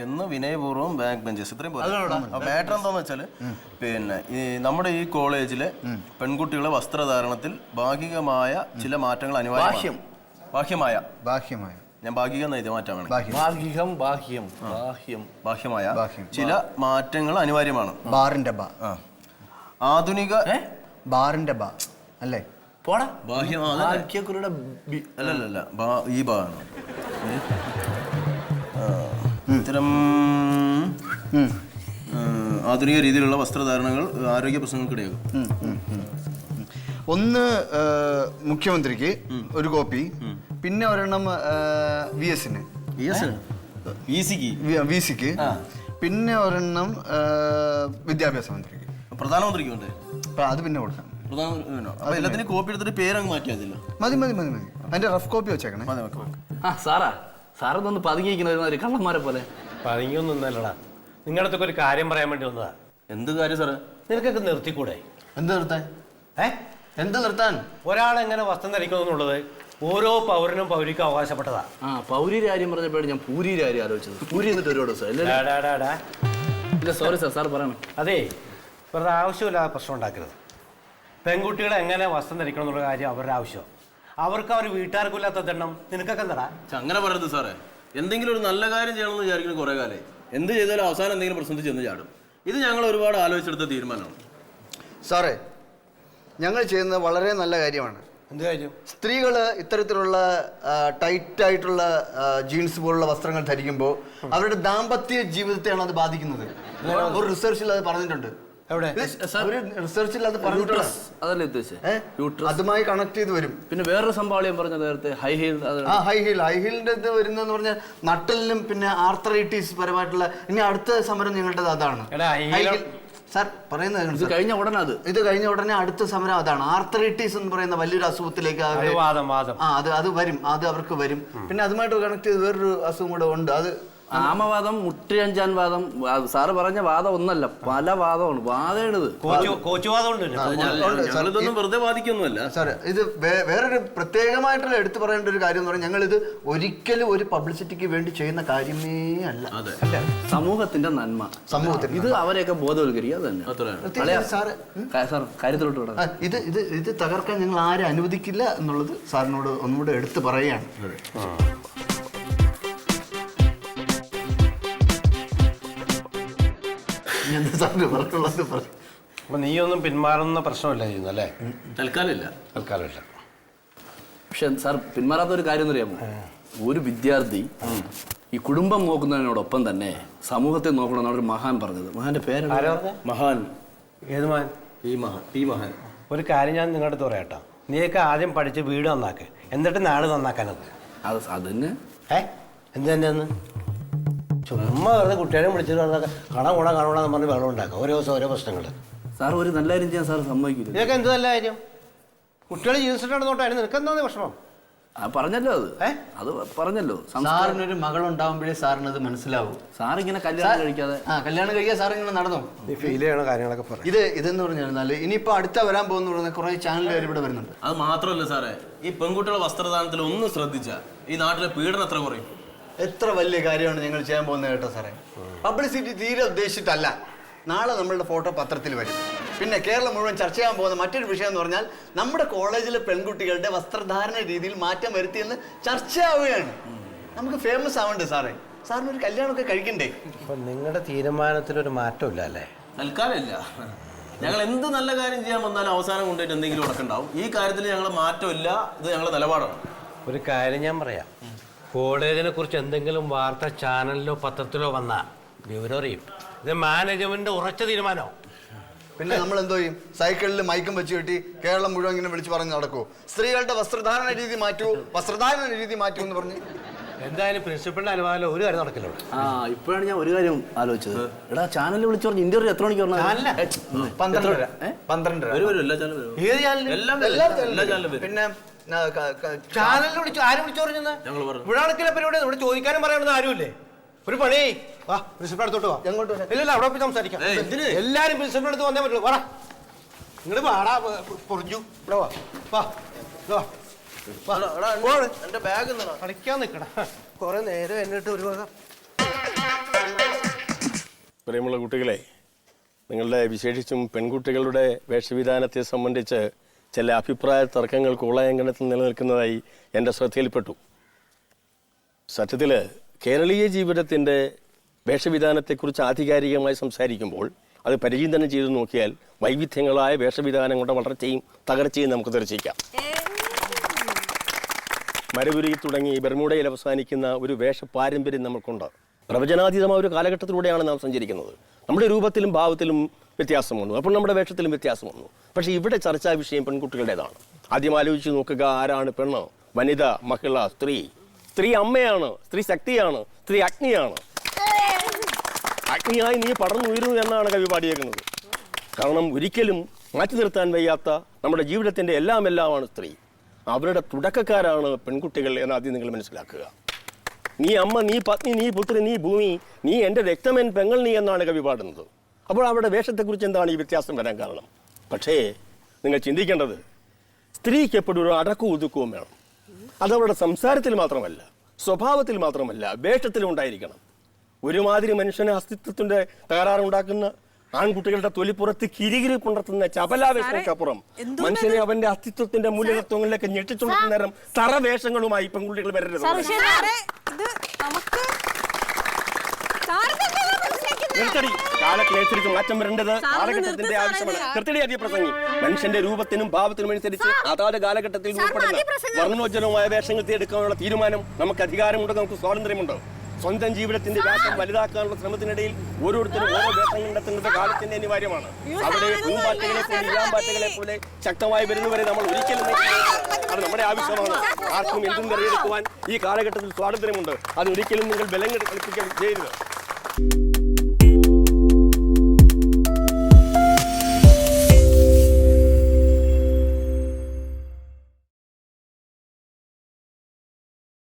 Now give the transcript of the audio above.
എന്ന് വിനയപൂർവ്വം back benches ഇത്രയും മാറ്റർ എന്താന്ന് വെച്ചാല് പിന്നെ ഈ നമ്മുടെ ഈ കോളേജിലെ പെൺകുട്ടികളെ വസ്ത്രധാരണത്തിൽ ഭാഗികമായ ചില മാറ്റങ്ങൾ ബാഹ്യമായ ഞാൻ ഭാഗികം ഇത് മാറ്റമാണ് ബാഹ്യമായ ചില മാറ്റങ്ങൾ അനിവാര്യമാണ്. ആധുനിക ബാറിന്റെ ബാ അല്ലേ? അല്ലല്ല ഈ ഭാഗമാണ്. ഇത്തരം ആധുനിക രീതിയിലുള്ള വസ്ത്രധാരണങ്ങൾ ആരോഗ്യ പ്രശ്നങ്ങൾക്കിടയാകും. ഒന്ന് മുഖ്യമന്ത്രിക്ക് ഒരു കോപ്പി, പിന്നെ ഒരെണ്ണം വിസിക്ക്, പിന്നെ ഒരെണ്ണം വിദ്യാഭ്യാസ മന്ത്രിക്ക്, പ്രധാനമന്ത്രിക്ക് ഉണ്ട്. അത് പിന്നെ കൊടുക്കാം. എല്ലാത്തിനും കോപ്പി എടുത്തിട്ട് പേരങ്ങ് മാറ്റിയതില്ല. മതി അതിന്റെ റഫ് കോപ്പി വെച്ചേക്കണേ. സാറൊന്ന് പതുങ്ങിയിരിക്കുന്ന കള്ളന്മാരെ പോലെ. പതുങ്ങിയൊന്നുമല്ലടാ, നിങ്ങളടുത്തൊക്കെ ഒരു കാര്യം പറയാൻ വേണ്ടി വന്നതാ. എന്ത് കാര്യം സാറേ? നിനക്കൊക്കെ നിർത്തിക്കൂടെ? എന്ത് നിർത്താൻ? ഒരാളെങ്ങനെ വസ്ത്രം ധരിക്കുന്നുള്ളത് ഓരോ പൗരനും പൗരിക്കും അവകാശപ്പെട്ടതാ. പൗരിയുടെ കാര്യം പറഞ്ഞപ്പോഴാണ് ഞാൻ പൂരിയുടെ കാര്യം ആലോചിച്ചത്. പൂരി എന്നിട്ട് ഒരുപാട് സോറി സാർ പറയണം. അതേ, വെറുതെ ആവശ്യമില്ലാതെ പ്രശ്നം ഉണ്ടാക്കരുത്. പെൺകുട്ടികളെ എങ്ങനെ വസ്ത്രം ധരിക്കണം എന്നുള്ള കാര്യം അവരുടെ ആവശ്യം. അവർക്ക് അവർ വീട്ടുകാർക്കില്ലാത്ത ദണ്ണം നിനക്കൊക്കെ എന്താ? അങ്ങനെ പറയരുത് സാറേ. എന്തെങ്കിലും ഒരു നല്ല കാര്യം ചെയ്യണമെന്ന് വിചാരിക്കുന്നത് കുറെ കാലേ. എന്ത് ചെയ്താലും അവസാനം എന്തെങ്കിലും പ്രശ്നത്തിൽ ചെന്ന് ചാടും. ഇത് ഞങ്ങൾ ഒരുപാട് ആലോചിച്ചെടുത്ത തീരുമാനമാണ് സാറേ. ഞങ്ങൾ ചെയ്യുന്നത് വളരെ നല്ല കാര്യമാണ്. എന്ത് കാര്യം? സ്ത്രീകൾ ഇത്തരത്തിലുള്ള ടൈറ്റ് ആയിട്ടുള്ള ജീൻസ് പോലുള്ള വസ്ത്രങ്ങൾ ധരിക്കുമ്പോൾ അവരുടെ ദാമ്പത്യ ജീവിതത്തെയാണ് അത് ബാധിക്കുന്നത്. ഒരു റിസർച്ചിൽ അത് പറഞ്ഞിട്ടുണ്ട്. റിസർച്ചിൽ അത് അതല്ലേ ഉദ്ദേശിച്ചത്? അതുമായി കണക്ട് ചെയ്ത് വരും. പിന്നെ വേറൊരു സംഭവം പറഞ്ഞ നേരത്തെ ഹൈ ഹീലിന്റെ ഇത് വരുന്നതെന്ന് പറഞ്ഞാൽ നട്ടലിനും പിന്നെ ആർത്രൈറ്റിസ് പരമായിട്ടുള്ള. ഇനി അടുത്ത സമരം ഞങ്ങളുടേത് അതാണ്. സാർ പറയുന്നത് ഇത് കഴിഞ്ഞ ഉടനെ അടുത്ത സമരം അതാണ്. ആർത്രൈറ്റിസ് എന്ന് പറയുന്ന വലിയൊരു അസുഖത്തിലേക്ക് അത് വരും. അത് അവർക്ക് വരും. പിന്നെ അതുമായിട്ട് കണക്ട് ചെയ്ത് വേറൊരു അസുഖം കൂടെ ഉണ്ട്. അത് ആമവാദം, മുട്ടിയഞ്ചാൻ വാദം. സാറ് പറഞ്ഞ വാദം ഒന്നല്ല, പല വാദമാണ്. വാദമാണിത്. വെറുതെ വാദിക്കൊന്നുമല്ല സാർ. ഇത് വേറൊരു പ്രത്യേകമായിട്ടുള്ള എടുത്തു പറയേണ്ട ഒരു കാര്യം എന്ന് പറഞ്ഞാൽ ഞങ്ങൾ ഇത് ഒരിക്കലും ഒരു പബ്ലിസിറ്റിക്ക് വേണ്ടി ചെയ്യുന്ന കാര്യമേ അല്ല. സമൂഹത്തിന്റെ നന്മ, ഇത് അവരെയൊക്കെ ബോധവൽക്കരിക്കുക തന്നെ. കാര്യത്തിലോട്ട് ഇത് തകർക്കാൻ ഞങ്ങൾ ആരും അനുവദിക്കില്ല എന്നുള്ളത് സാറിനോട് ഒന്നുകൂടെ എടുത്തു പറയുകയാണ്. അപ്പൊ നീയൊന്നും പിന്മാറുന്ന പ്രശ്നമല്ല ചെയ്യുന്നല്ലേ? തൽക്കാലമില്ല. പക്ഷെ സാർ പിന്മാറാത്ത ഒരു കാര്യം അറിയാമോ? ഒരു വിദ്യാർത്ഥി ഈ കുടുംബം നോക്കുന്നതിനോടൊപ്പം തന്നെ സമൂഹത്തെ നോക്കണമെന്നാണ് ഒരു മഹാൻ പറഞ്ഞത്. മഹാന്റെ പേര് മഹാൻ. ഏത് മഹാൻ? ഈ മഹാൻ. ഒരു കാര്യം ഞാൻ നിങ്ങളുടെ അടുത്ത് പറയാട്ടോ. നീയൊക്കെ ആദ്യം പഠിച്ച് വീട് നന്നാക്ക്, എന്നിട്ട് നാട് നന്നാക്കാനത്. അതന്നെ. എന്ത് തന്നെയാന്ന് ചുമ്മാ വെറുതെ കുട്ടികളെ വിളിച്ചിട്ട് കാണാൻ പറഞ്ഞ് വെള്ളം ഉണ്ടാക്കാം. ഓരോ ദിവസം ഓരോ പ്രശ്നങ്ങൾ. സാർ ഒരു നല്ല കാര്യം ചെയ്യാൻ സാർ സമ്മതിക്കില്ല. ഇതൊക്കെ എന്ത് നല്ല കാര്യം? കുട്ടികൾ ജീവിച്ചിട്ടാണ് നോട്ടാണ്. നിനക്ക് എന്താ പ്രശ്നം? പറഞ്ഞല്ലോ അത് പറഞ്ഞല്ലോ. സാറിനൊരു മകളുണ്ടാവുമ്പോഴേ സാറിനത് മനസ്സിലാവും. സാറിങ്ങനെ കല്യാണം കഴിക്കാതെ സാർ ഇങ്ങനെ നടന്നു ഫീൽ ചെയ്യണ കാര്യങ്ങളൊക്കെ പറയാം. ഇതെന്ന് പറഞ്ഞാൽ ഇനിയിപ്പോ അടുത്ത വരാൻ പോകുന്ന കുറെ ചാനലുകാർ ഇവിടെ വരുന്നുണ്ട്. അത് മാത്രമല്ല സാറേ, ഈ പെൺകുട്ടികളുടെ വസ്ത്രദാനത്തിൽ ഒന്ന് ശ്രദ്ധിച്ചാൽ ഈ നാട്ടിലെ പീഡനം എത്ര കുറയും. എത്ര വലിയ കാര്യമാണ് ഞങ്ങൾ ചെയ്യാൻ പോകുന്നത് കേട്ടോ സാറേ. പബ്ലിസിറ്റി തീരെ ഉദ്ദേശിച്ചിട്ടല്ല. നാളെ നമ്മളുടെ ഫോട്ടോ പത്രത്തിൽ വരും. പിന്നെ കേരളം മുഴുവൻ ചർച്ച ചെയ്യാൻ പോകുന്ന മറ്റൊരു വിഷയം എന്ന് പറഞ്ഞാൽ നമ്മുടെ കോളേജിലെ പെൺകുട്ടികളുടെ വസ്ത്രധാരണ രീതിയിൽ മാറ്റം വരുത്തിയെന്ന് ചർച്ചയാവുകയാണ്. നമുക്ക് ഫേമസ് ആവണ്ടേ സാറേ? സാറിനൊരു കല്യാണമൊക്കെ കഴിക്കണ്ടേ? അപ്പൊ നിങ്ങളുടെ തീരുമാനത്തിലൊരു മാറ്റമില്ല അല്ലേ? തൽക്കാലമില്ല. ഞങ്ങൾ എന്ത് നല്ല കാര്യം ചെയ്യാൻ വന്നാലും അവസാനം കൊണ്ടുപോയിട്ട് എന്തെങ്കിലും ഉടക്കുണ്ടാവും. ഈ കാര്യത്തിൽ ഞങ്ങൾ മാറ്റമില്ല. ഇത് ഞങ്ങളുടെ നിലപാടാണ്. ഒരു കാര്യം ഞാൻ പറയാം. കോളേജിനെ കുറിച്ച് എന്തെങ്കിലും വാർത്ത ചാനലിലോ പത്രത്തിലോ വന്നാൽ വിവരം അറിയും. ഇത് മാനേജ്മെന്റ് ഉറച്ച തീരുമാനമോ? പിന്നെ നമ്മൾ എന്തോ ചെയ്യും? സൈക്കിളിൽ മൈക്കും വെച്ച് കെട്ടി കേരളം മുഴുവൻ ഇങ്ങനെ വിളിച്ച് പറഞ്ഞ് നടക്കുമോ? സ്ത്രീകളുടെ വസ്ത്രധാരണ രീതി മാറ്റൂ എന്ന് പറഞ്ഞ്. എന്തായാലും പ്രിൻസിപ്പളിന്റെ അനുവാദം ഒരു കാര്യം നടക്കില്ല. ഇപ്പോഴാണ് ഞാൻ ഒരു കാര്യം ആലോചിച്ചത്. എടാ ചാനലിൽ വിളിച്ചു പറഞ്ഞു ഇന്റർവ്യൂ എത്ര മണിക്ക് പറഞ്ഞു? 12. പിന്നെ ചാനലിൽ വിളിച്ചു. ആരും വിളിച്ചു പറഞ്ഞത്? ഇവിടെ നടക്കില്ല പരിപാടി. ഇവിടെ ചോദിക്കാനും പറയാനൊന്നും ആരുമില്ലേ? ഒരു പണി വാ, പ്രിൻസിപ്പൾ അടുത്തോട്ട് വാ. ഇല്ല അവിടെ പോയി സംസാരിക്കാം. എല്ലാരും പ്രിൻസിപ്പൾ അടുത്ത് വന്നേ പറ്റുള്ളൂ. വാടാ, ഇങ്ങോട്ട് വാടാ. പൊറിഞ്ഞു ഇവിടെ വാ. എന്റെ ബാഗ് കളിക്കാൻ നിൽക്കണ. കുറെ നേരം എന്നിട്ട് ഒരു വക പ്രിയമുള്ള കുട്ടികളെ, നിങ്ങളുടെ വിശേഷിച്ചും പെൺകുട്ടികളുടെ വേഷവിധാനത്തെ സംബന്ധിച്ച് ചില അഭിപ്രായ തർക്കങ്ങൾ കോളായങ്കണത്തിൽ നിലനിൽക്കുന്നതായി എൻ്റെ ശ്രദ്ധയിൽപ്പെട്ടു. സത്യത്തിൽ കേരളീയ ജീവിതത്തിൻ്റെ വേഷവിധാനത്തെക്കുറിച്ച് ആധികാരികമായി സംസാരിക്കുമ്പോൾ അത് പരിചിന്തനം ചെയ്തു നോക്കിയാൽ വൈവിധ്യങ്ങളായ വേഷവിധാനങ്ങളുടെ വളർച്ചയും തകർച്ചയും നമുക്ക് ദർശിക്കാം. മരപുരി തുടങ്ങി ബർമൂഡയിൽ അവസാനിക്കുന്ന ഒരു വേഷ പാരമ്പര്യം നമുക്കുണ്ട്. പ്രവചനാതീതമായ ഒരു കാലഘട്ടത്തിലൂടെയാണ് നാം സഞ്ചരിക്കുന്നത്. നമ്മുടെ രൂപത്തിലും ഭാവത്തിലും വ്യത്യാസം വന്നു, അപ്പോൾ നമ്മുടെ വേഷത്തിലും വ്യത്യാസം വന്നു. പക്ഷേ ഇവിടെ ചർച്ചാ വിഷയം പെൺകുട്ടികളുടേതാണ്. ആദ്യം ആലോചിച്ച് നോക്കുക, ആരാണ് പെണ്ണ്? വനിത, മഹിള, സ്ത്രീ. സ്ത്രീ അമ്മയാണ്, സ്ത്രീ ശക്തിയാണ്, സ്ത്രീ അഗ്നിയാണ്. അഗ്നിയായി നീ പടർന്നുയരുന്നു എന്നാണ് കവി പാടിയേക്കുന്നത്. കാരണം ഒരിക്കലും മാറ്റി നിർത്താൻ വയ്യാത്ത നമ്മുടെ ജീവിതത്തിൻ്റെ എല്ലാമാണ് സ്ത്രീ. അവരുടെ തുടക്കക്കാരാണ് പെൺകുട്ടികൾ എന്ന് ആദ്യം നിങ്ങൾ മനസ്സിലാക്കുക. നീ അമ്മ, നീ പത്നി, നീ പുത്രി, നീ ഭൂമി, നീ എൻ്റെ രക്തമൻ പെങ്ങൾ നീ എന്നാണ് കവി പാടുന്നത്. അപ്പോൾ അവരുടെ വേഷത്തെക്കുറിച്ച് എന്താണ് ഈ വ്യത്യാസം വരാൻ കാരണം? പക്ഷേ നിങ്ങൾ ചിന്തിക്കേണ്ടത്, സ്ത്രീക്ക് എപ്പോഴും ഒരു അടക്കവും ഒതുക്കവും വേണം. അതവരുടെ സംസാരത്തിൽ മാത്രമല്ല, സ്വഭാവത്തിൽ മാത്രമല്ല, വേഷത്തിലും ഉണ്ടായിരിക്കണം. ഒരുമാതിരി മനുഷ്യന് അസ്തിത്വത്തിൻ്റെ തകരാറുണ്ടാക്കുന്ന ആൺകുട്ടികളുടെ തൊലിപ്പുറത്ത് കിരികിരി പുണർത്തുന്ന ചപലാവേഷങ്ങൾക്കപ്പുറം മനുഷ്യനെ അവന്റെ അസ്തിത്വത്തിന്റെ മൂല്യതത്വങ്ങളിലേക്ക് ഞെട്ടിച്ചുണർത്തുന്ന നേരം തറവേഷങ്ങളുമായി പെൺകുട്ടികൾ വരരുത്. നിർത്തടി, കാലത്തിനനുസരിച്ച് മാറ്റം വരേണ്ടത് കാലഘട്ടത്തിന്റെ ആവശ്യമാണ്. നിർത്തടി അധിക പ്രസംഗി. മനുഷ്യന്റെ രൂപത്തിനും ഭാവത്തിനും അനുസരിച്ച് അതാത് കാലഘട്ടത്തിൽ ഉൾപ്പെടുന്ന വർണ്ണോജ്വലമായ വേഷങ്ങൾ തിരഞ്ഞെടുക്കാനുള്ള തീരുമാനം നമുക്ക് അധികാരമുണ്ട്, നമുക്ക് സ്വാതന്ത്ര്യമുണ്ട്. സ്വന്തം ജീവിതത്തിന്റെ വ്യാസം വലുതാക്കാനുള്ള ശ്രമത്തിനിടയിൽ ഓരോരുത്തരും ഓരോ വേഷം കണ്ടെത്തുന്നത് കാലത്തിന്റെ അനിവാര്യമാണ്. അവിടെ പൂമ്പാറ്റകളെ പോലെ ഇളാമ്പാറ്റകളെ പോലെ ശക്തമായി വരുന്നവരെ നമ്മൾ ഒരിക്കലും അത് നമ്മുടെ ആവശ്യമാണ്. ആർക്കും എന്തും തിരഞ്ഞെടുക്കുവാൻ ഈ കാലഘട്ടത്തിൽ സ്വാതന്ത്ര്യമുണ്ട്. അത് ഒരിക്കലും നിങ്ങൾ ബലം കളിപ്പിക്കാൻ ചെയ്യരുത്.